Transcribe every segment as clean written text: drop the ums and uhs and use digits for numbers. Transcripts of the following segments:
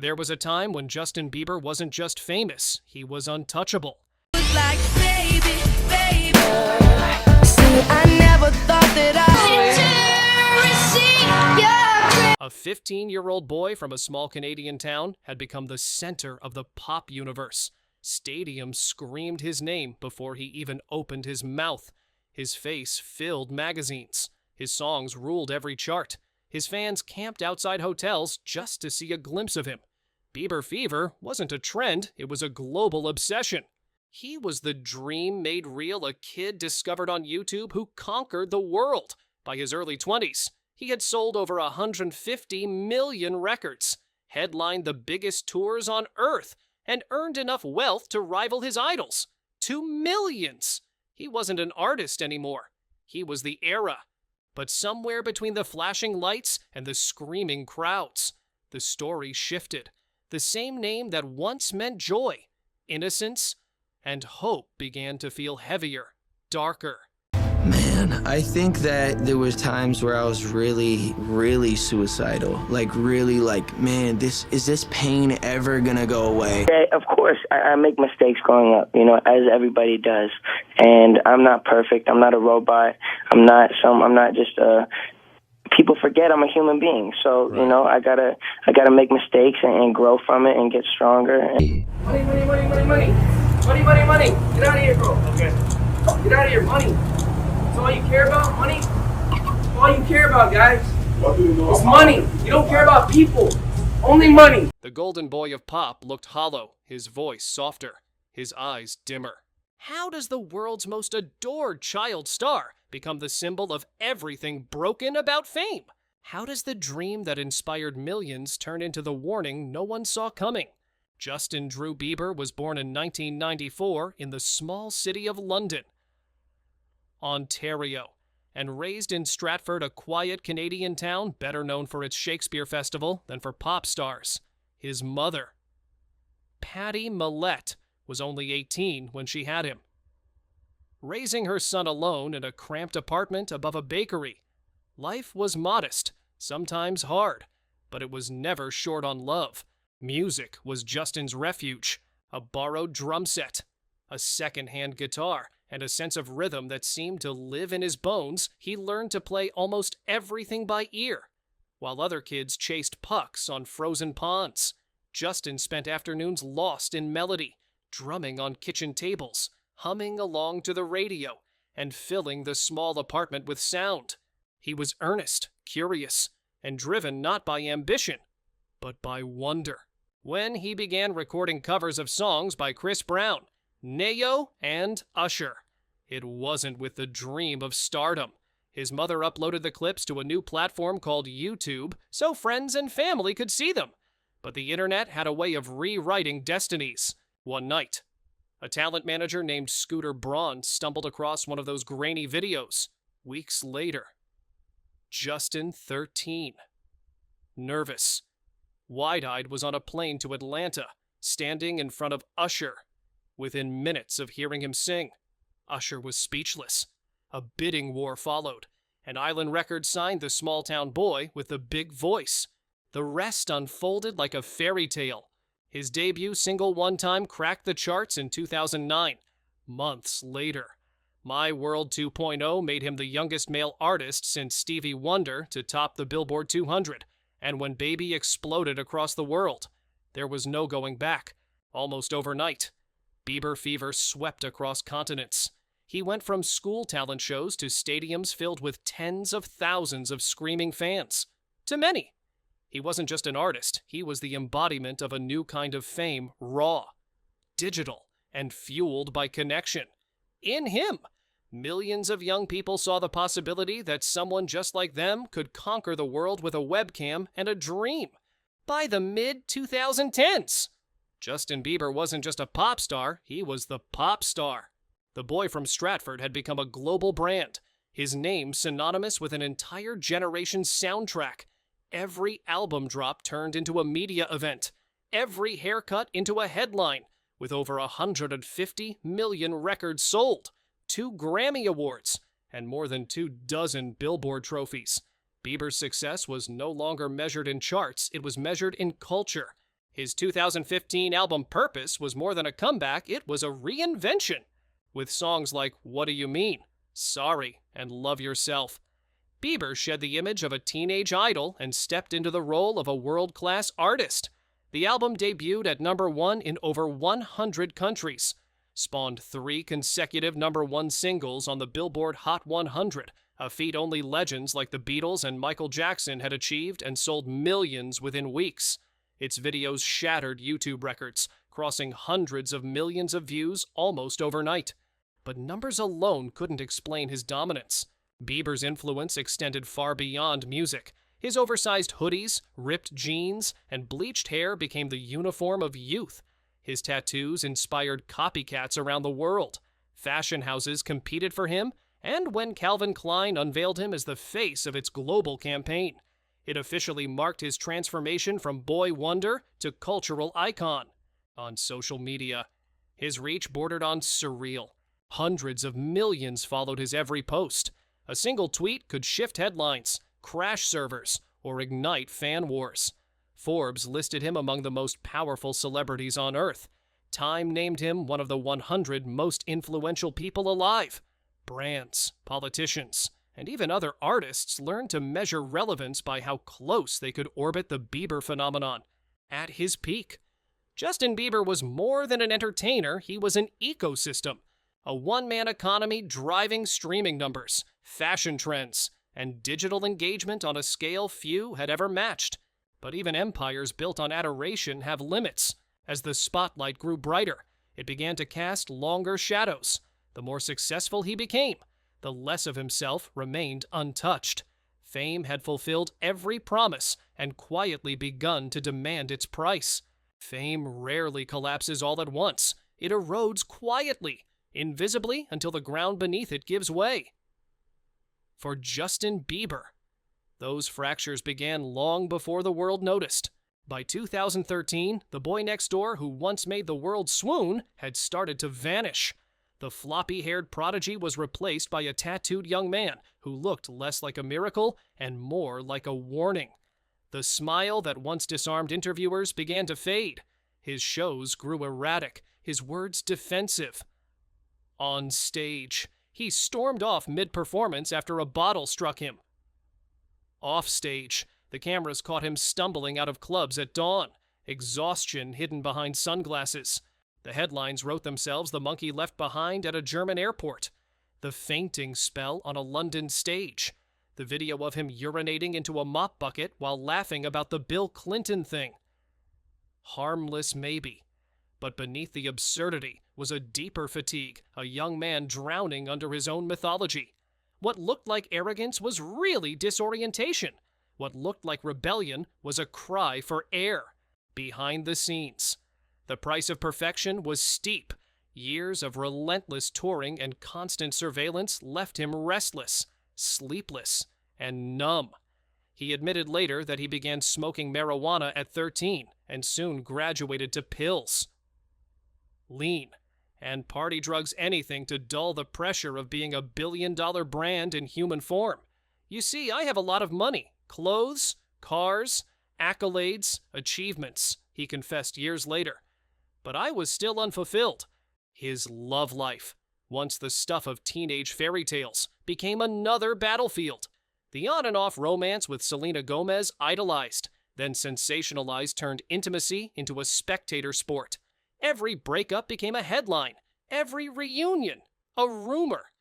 There was a time when Justin Bieber wasn't just famous, he was untouchable. Like, baby, baby. See, I never thought that A 15-year-old boy from a small Canadian town had become the center of the pop universe. Stadiums screamed his name before he even opened his mouth. His face filled magazines. His songs ruled every chart. His fans camped outside hotels just to see a glimpse of him. Bieber fever wasn't a trend, it was a global obsession. He was the dream made real, a kid discovered on YouTube who conquered the world. By his early 20s, he had sold over 150 million records, headlined the biggest tours on Earth, and earned enough wealth to rival his idols. 2 millions! He wasn't an artist anymore. He was the era. But somewhere between the flashing lights and the screaming crowds, the story shifted. The same name that once meant joy, innocence, and hope began to feel heavier, darker. Man, I think that there was times where I was really suicidal. Man, is this pain ever gonna go away? Yeah, of course, I make mistakes growing up, as everybody does. And I'm not perfect. I'm not a robot. I'm not just people forget I'm a human being. So, right. I gotta make mistakes and grow from it and get stronger. Money. Get out of here, bro. Okay. Get out of here, money. That's all you care about, money? That's all you care about, guys. It's money. You don't care about people. Only money. The golden boy of pop looked hollow, his voice softer, his eyes dimmer. How does the world's most adored child star become the symbol of everything broken about fame? How does the dream that inspired millions turn into the warning no one saw coming? Justin Drew Bieber was born in 1994 in the small city of London, Ontario, and raised in Stratford, a quiet Canadian town better known for its Shakespeare Festival than for pop stars. His mother, Patty Millett, was only 18 when she had him. Raising her son alone in a cramped apartment above a bakery, life was modest, sometimes hard, but it was never short on love. Music was Justin's refuge, a borrowed drum set, a second-hand guitar, and a sense of rhythm that seemed to live in his bones. He learned to play almost everything by ear. While other kids chased pucks on frozen ponds, Justin spent afternoons lost in melody, drumming on kitchen tables, humming along to the radio, and filling the small apartment with sound. He was earnest, curious, and driven not by ambition, but by wonder. When he began recording covers of songs by Chris Brown, Neo, and Usher, it wasn't with the dream of stardom. His mother uploaded the clips to a new platform called YouTube so friends and family could see them. But the internet had a way of rewriting destinies. One night, a talent manager named Scooter Braun stumbled across one of those grainy videos. Weeks later, Justin, 13, nervous, wide-eyed, was on a plane to Atlanta, standing in front of Usher. Within minutes of hearing him sing, Usher was speechless. A bidding war followed, and Island Records signed the small-town boy with the big voice. The rest unfolded like a fairy tale. His debut single One Time cracked the charts in 2009. Months later, My World 2.0 made him the youngest male artist since Stevie Wonder to top the Billboard 200. And when Baby exploded across the world, there was no going back. Almost overnight, Bieber fever swept across continents. He went from school talent shows to stadiums filled with tens of thousands of screaming fans. To many, he wasn't just an artist, he was the embodiment of a new kind of fame, raw, digital, and fueled by connection. In him, millions of young people saw the possibility that someone just like them could conquer the world with a webcam and a dream. By the mid-2010s, Justin Bieber wasn't just a pop star, he was the pop star. The boy from Stratford had become a global brand, his name synonymous with an entire generation's soundtrack. Every album drop turned into a media event, every haircut into a headline, with over 150 million records sold, 2 Grammy Awards, and more than 24 Billboard trophies. Bieber's success was no longer measured in charts, it was measured in culture. His 2015 album Purpose was more than a comeback, it was a reinvention, with songs like What Do You Mean, Sorry, and Love Yourself. Bieber shed the image of a teenage idol and stepped into the role of a world-class artist. The album debuted at #1 in over 100 countries, spawned 3 consecutive #1 singles on the Billboard Hot 100, a feat only legends like the Beatles and Michael Jackson had achieved, and sold millions within weeks. Its videos shattered YouTube records, crossing hundreds of millions of views almost overnight. But numbers alone couldn't explain his dominance. Bieber's influence extended far beyond music. His oversized hoodies, ripped jeans, and bleached hair became the uniform of youth. His tattoos inspired copycats around the world. Fashion houses competed for him, and when Calvin Klein unveiled him as the face of its global campaign, it officially marked his transformation from boy wonder to cultural icon. On social media, his reach bordered on surreal. Hundreds of millions followed his every post. A single tweet could shift headlines, crash servers, or ignite fan wars. Forbes listed him among the most powerful celebrities on Earth. Time named him one of the 100 most influential people alive. Brands, politicians, and even other artists learned to measure relevance by how close they could orbit the Bieber phenomenon. At his peak, Justin Bieber was more than an entertainer, he was an ecosystem. A one-man economy driving streaming numbers, fashion trends, and digital engagement on a scale few had ever matched. But even empires built on adoration have limits. As the spotlight grew brighter, it began to cast longer shadows. The more successful he became, the less of himself remained untouched. Fame had fulfilled every promise and quietly begun to demand its price. Fame rarely collapses all at once. It erodes quietly, invisibly, until the ground beneath it gives way. For Justin Bieber, those fractures began long before the world noticed. By 2013, the boy next door who once made the world swoon had started to vanish. The floppy-haired prodigy was replaced by a tattooed young man who looked less like a miracle and more like a warning. The smile that once disarmed interviewers began to fade. His shows grew erratic, his words defensive. On stage, he stormed off mid-performance after a bottle struck him. Off stage, the cameras caught him stumbling out of clubs at dawn, exhaustion hidden behind sunglasses. The headlines wrote themselves the monkey left behind at a German airport, the fainting spell on a London stage, the video of him urinating into a mop bucket while laughing about the Bill Clinton thing. Harmless maybe, but beneath the absurdity was a deeper fatigue, a young man drowning under his own mythology. What looked like arrogance was really disorientation. What looked like rebellion was a cry for air. Behind the scenes, the price of perfection was steep. Years of relentless touring and constant surveillance left him restless, sleepless, and numb. He admitted later that he began smoking marijuana at 13 and soon graduated to pills. Lean, and party drugs anything to dull the pressure of being a billion-dollar brand in human form. You see, I have a lot of money, clothes, cars, accolades, achievements, he confessed years later. But I was still unfulfilled. His love life, once the stuff of teenage fairy tales, became another battlefield. The on and off romance with Selena Gomez idolized, then sensationalized turned intimacy into a spectator sport. Every breakup became a headline, every reunion a rumor.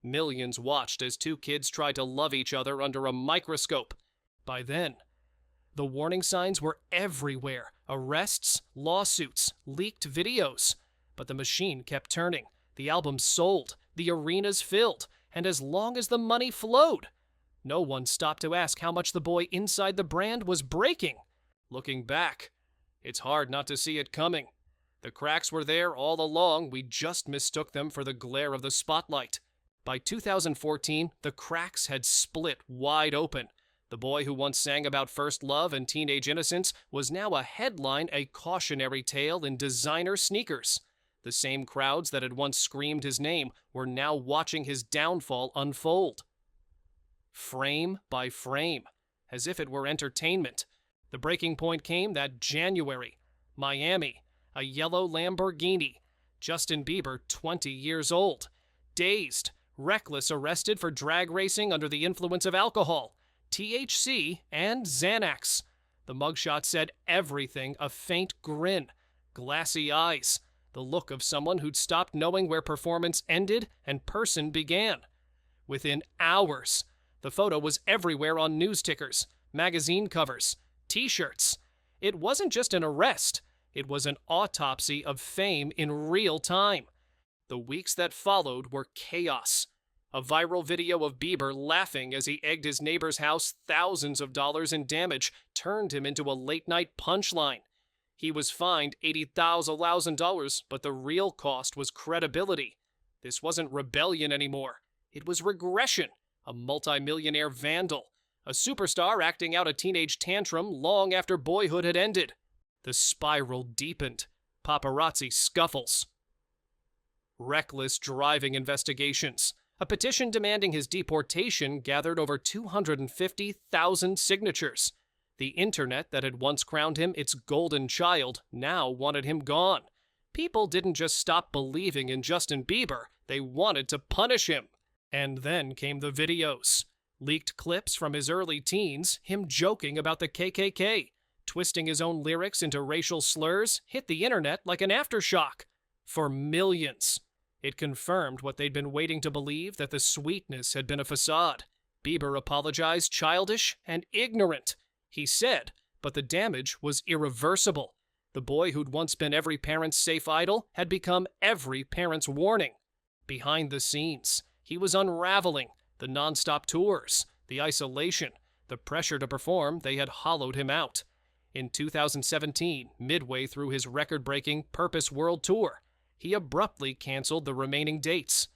Millions watched as two kids tried to love each other under a microscope. By then, the warning signs were everywhere. Arrests, lawsuits, leaked videos. But the machine kept turning. The albums sold, the arenas filled, and as long as the money flowed, no one stopped to ask how much the boy inside the brand was breaking. Looking back, it's hard not to see it coming. The cracks were there all along, we just mistook them for the glare of the spotlight. By 2014, the cracks had split wide open. The boy who once sang about first love and teenage innocence was now a headline, a cautionary tale in designer sneakers. The same crowds that had once screamed his name were now watching his downfall unfold. Frame by frame, as if it were entertainment. The breaking point came that January. Miami, a yellow Lamborghini. Justin Bieber, 20 years old. Dazed, reckless, arrested for drag racing under the influence of alcohol, THC, and Xanax. The mugshot said everything, a faint grin, glassy eyes, the look of someone who'd stopped knowing where performance ended and person began. Within hours, the photo was everywhere on news tickers, magazine covers, t-shirts. It wasn't just an arrest, it was an autopsy of fame in real time. The weeks that followed were chaos. A viral video of Bieber laughing as he egged his neighbor's house thousands of dollars in damage turned him into a late-night punchline. He was fined $80,000, but the real cost was credibility. This wasn't rebellion anymore. It was regression, a multimillionaire vandal, a superstar acting out a teenage tantrum long after boyhood had ended. The spiral deepened. Paparazzi scuffles. Reckless driving investigations. A petition demanding his deportation gathered over 250,000 signatures. The internet that had once crowned him its golden child now wanted him gone. People didn't just stop believing in Justin Bieber, they wanted to punish him. And then came the videos. Leaked clips from his early teens, him joking about the KKK, twisting his own lyrics into racial slurs, hit the internet like an aftershock. For millions. It confirmed what they'd been waiting to believe, that the sweetness had been a facade. Bieber apologized childish and ignorant. He said, but the damage was irreversible. The boy who'd once been every parent's safe idol had become every parent's warning. Behind the scenes, he was unraveling. The non-stop tours, the isolation, the pressure to perform, they had hollowed him out. In 2017, midway through his record-breaking Purpose World Tour, he abruptly canceled the remaining dates.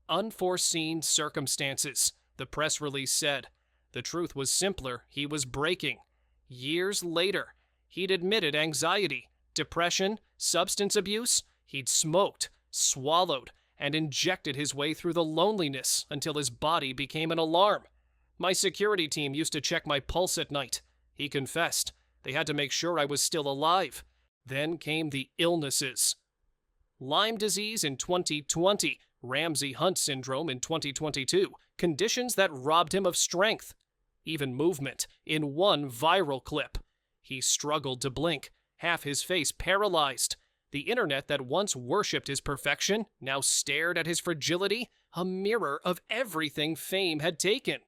Unforeseen circumstances, the press release said. The truth was simpler, he was breaking. Years later, he'd admitted anxiety, depression, substance abuse. He'd smoked, swallowed, and injected his way through the loneliness until his body became an alarm. My security team used to check my pulse at night. He confessed. They had to make sure I was still alive. Then came the illnesses. Lyme disease in 2020, Ramsay-Hunt syndrome in 2022, conditions that robbed him of strength, even movement, in one viral clip. He struggled to blink, half his face paralyzed. The internet that once worshipped his perfection now stared at his fragility, a mirror of everything fame had taken.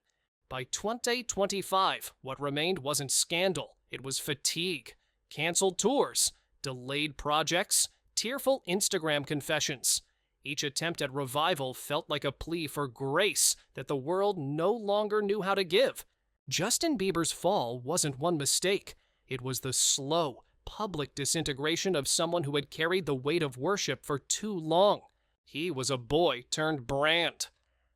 By 2025, what remained wasn't scandal, it was fatigue, canceled tours, delayed projects, tearful Instagram confessions. Each attempt at revival felt like a plea for grace that the world no longer knew how to give. Justin Bieber's fall wasn't one mistake. It was the slow, public disintegration of someone who had carried the weight of worship for too long. He was a boy turned brand,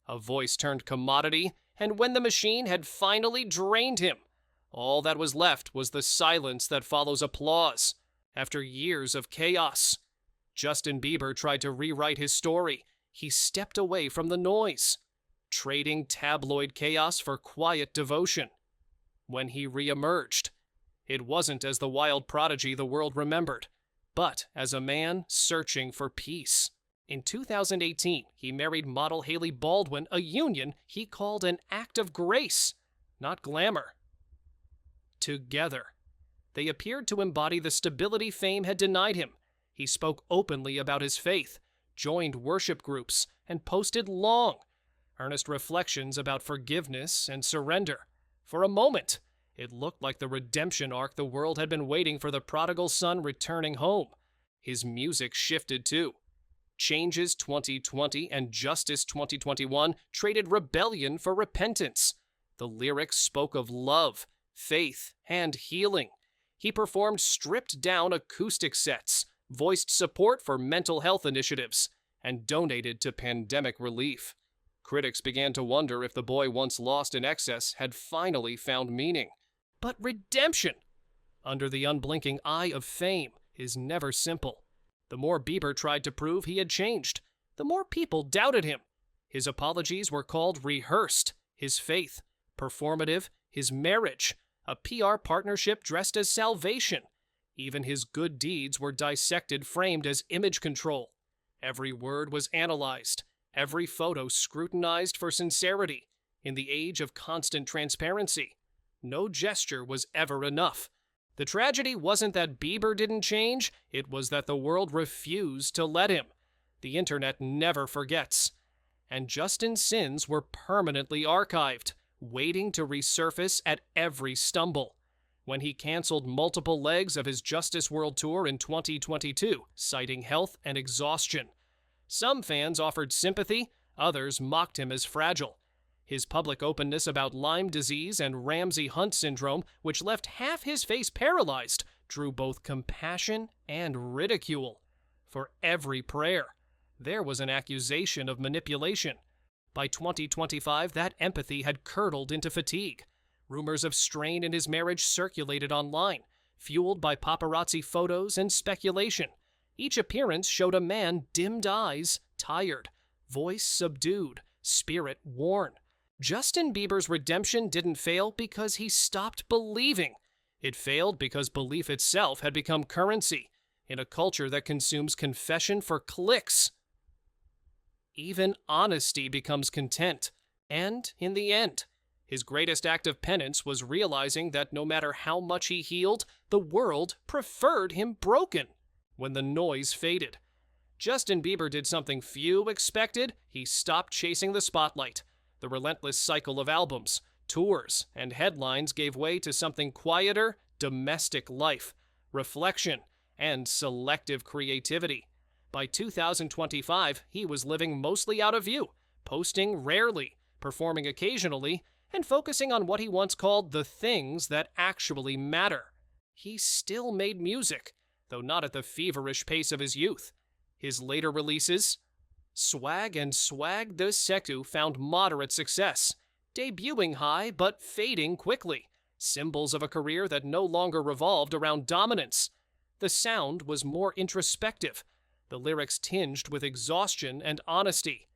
a voice turned commodity, and when the machine had finally drained him, all that was left was the silence that follows applause. After years of chaos, Justin Bieber tried to rewrite his story. He stepped away from the noise, trading tabloid chaos for quiet devotion. When he reemerged, it wasn't as the wild prodigy the world remembered, but as a man searching for peace. In 2018, he married model Hailey Baldwin, a union he called an act of grace, not glamour. Together, they appeared to embody the stability fame had denied him. He spoke openly about his faith, joined worship groups, and posted long, earnest reflections about forgiveness and surrender. For a moment, it looked like the redemption arc the world had been waiting for, the prodigal son returning home. His music shifted too. Changes 2020 and Justice 2021 traded rebellion for repentance. The lyrics spoke of love, faith, and healing. He performed stripped-down acoustic sets, voiced support for mental health initiatives, and donated to pandemic relief. Critics began to wonder if the boy once lost in excess had finally found meaning. But redemption, under the unblinking eye of fame, is never simple. The more Bieber tried to prove he had changed, the more people doubted him. His apologies were called rehearsed, his faith performative, his marriage a PR partnership dressed as salvation. Even his good deeds were dissected, framed as image control. Every word was analyzed, every photo scrutinized for sincerity. In the age of constant transparency, no gesture was ever enough. The tragedy wasn't that Bieber didn't change, it was that the world refused to let him. The internet never forgets. And Justin's sins were permanently archived, waiting to resurface at every stumble. When he canceled multiple legs of his Justice World Tour in 2022, citing health and exhaustion. Some fans offered sympathy, others mocked him as fragile. His public openness about Lyme disease and Ramsay-Hunt syndrome, which left half his face paralyzed, drew both compassion and ridicule. For every prayer, there was an accusation of manipulation. By 2025, that empathy had curdled into fatigue. Rumors of strain in his marriage circulated online, fueled by paparazzi photos and speculation. Each appearance showed a man dimmed eyes, tired, voice subdued, spirit worn. Justin Bieber's redemption didn't fail because he stopped believing. It failed because belief itself had become currency in a culture that consumes confession for clicks. Even honesty becomes content. And, in the end, his greatest act of penance was realizing that no matter how much he healed, the world preferred him broken. When the noise faded, Justin Bieber did something few expected. He stopped chasing the spotlight. The relentless cycle of albums, tours, and headlines gave way to something quieter, domestic life, reflection, and selective creativity. By 2025, he was living mostly out of view, posting rarely, performing occasionally, and focusing on what he once called the things that actually matter. He still made music, though not at the feverish pace of his youth. His later releases, Swag and Swag the Secu, found moderate success, debuting high but fading quickly, symbols of a career that no longer revolved around dominance. The sound was more introspective, the lyrics tinged with exhaustion and honesty.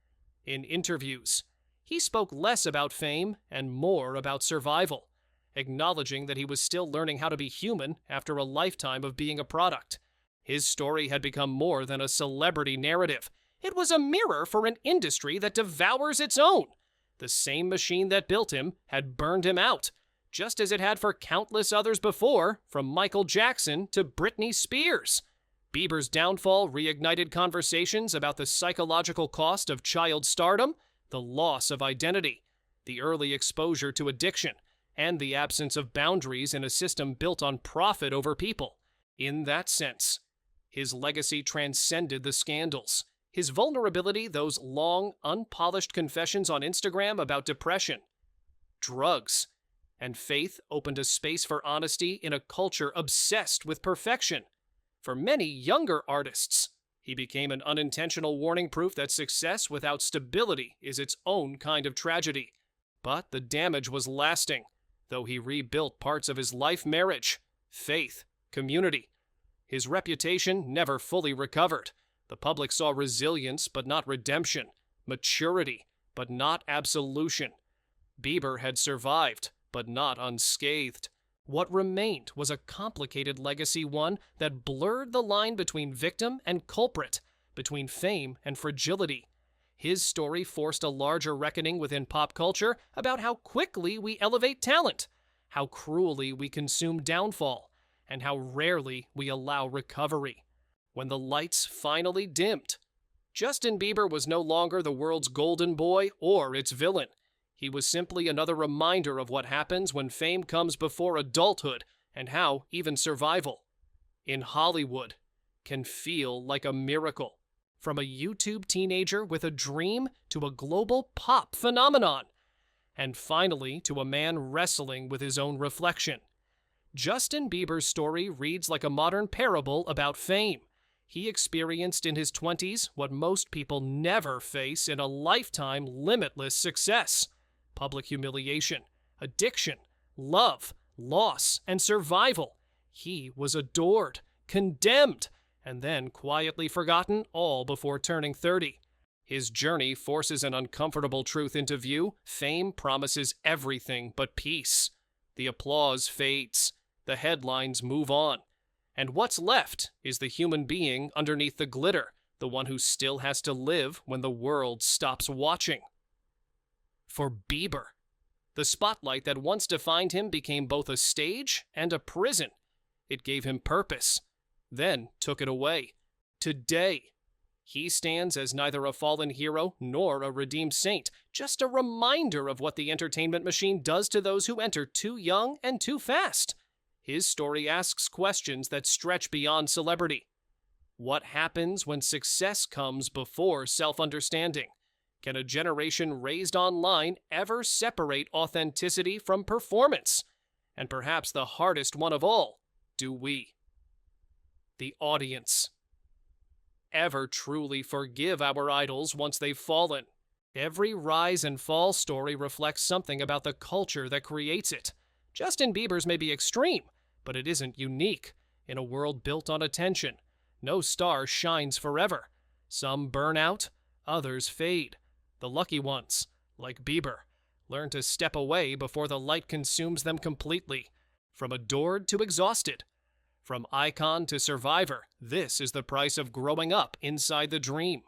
In interviews, he spoke less about fame and more about survival, acknowledging that he was still learning how to be human after a lifetime of being a product. His story had become more than a celebrity narrative. It was a mirror for an industry that devours its own. The same machine that built him had burned him out, just as it had for countless others before, from Michael Jackson to Britney Spears. Bieber's downfall reignited conversations about the psychological cost of child stardom, the loss of identity, the early exposure to addiction, and the absence of boundaries in a system built on profit over people. In that sense, his legacy transcended the scandals. His vulnerability, those long, unpolished confessions on Instagram about depression, drugs, and faith opened a space for honesty in a culture obsessed with perfection. For many younger artists, he became an unintentional warning proof that success without stability is its own kind of tragedy. But the damage was lasting, though he rebuilt parts of his life, marriage, faith, community. His reputation never fully recovered. The public saw resilience but not redemption, maturity but not absolution. Bieber had survived but not unscathed. What remained was a complicated legacy, one that blurred the line between victim and culprit, between fame and fragility. His story forced a larger reckoning within pop culture about how quickly we elevate talent, how cruelly we consume downfall, and how rarely we allow recovery. When the lights finally dimmed, Justin Bieber was no longer the world's golden boy or its villain. He was simply another reminder of what happens when fame comes before adulthood and how even survival in Hollywood can feel like a miracle. From a YouTube teenager with a dream to a global pop phenomenon, and finally to a man wrestling with his own reflection. Justin Bieber's story reads like a modern parable about fame. He experienced in his 20s what most people never face in a lifetime limitless success: public humiliation, addiction, love, loss, and survival. He was adored, condemned, and then quietly forgotten, all before turning 30. His journey forces an uncomfortable truth into view. Fame promises everything but peace. The applause fades. The headlines move on. And what's left is the human being underneath the glitter, the one who still has to live when the world stops watching. For Bieber, the spotlight that once defined him became both a stage and a prison. It gave him purpose, then took it away. Today, he stands as neither a fallen hero nor a redeemed saint, just a reminder of what the entertainment machine does to those who enter too young and too fast. His story asks questions that stretch beyond celebrity. What happens when success comes before self-understanding? Can a generation raised online ever separate authenticity from performance? And perhaps the hardest one of all, do we, the audience, ever truly forgive our idols once they've fallen? Every rise and fall story reflects something about the culture that creates it. Justin Bieber's may be extreme, but it isn't unique. In a world built on attention, no star shines forever. Some burn out, others fade. The lucky ones, like Bieber, learn to step away before the light consumes them completely. From adored to exhausted, from icon to survivor, this is the price of growing up inside the dream.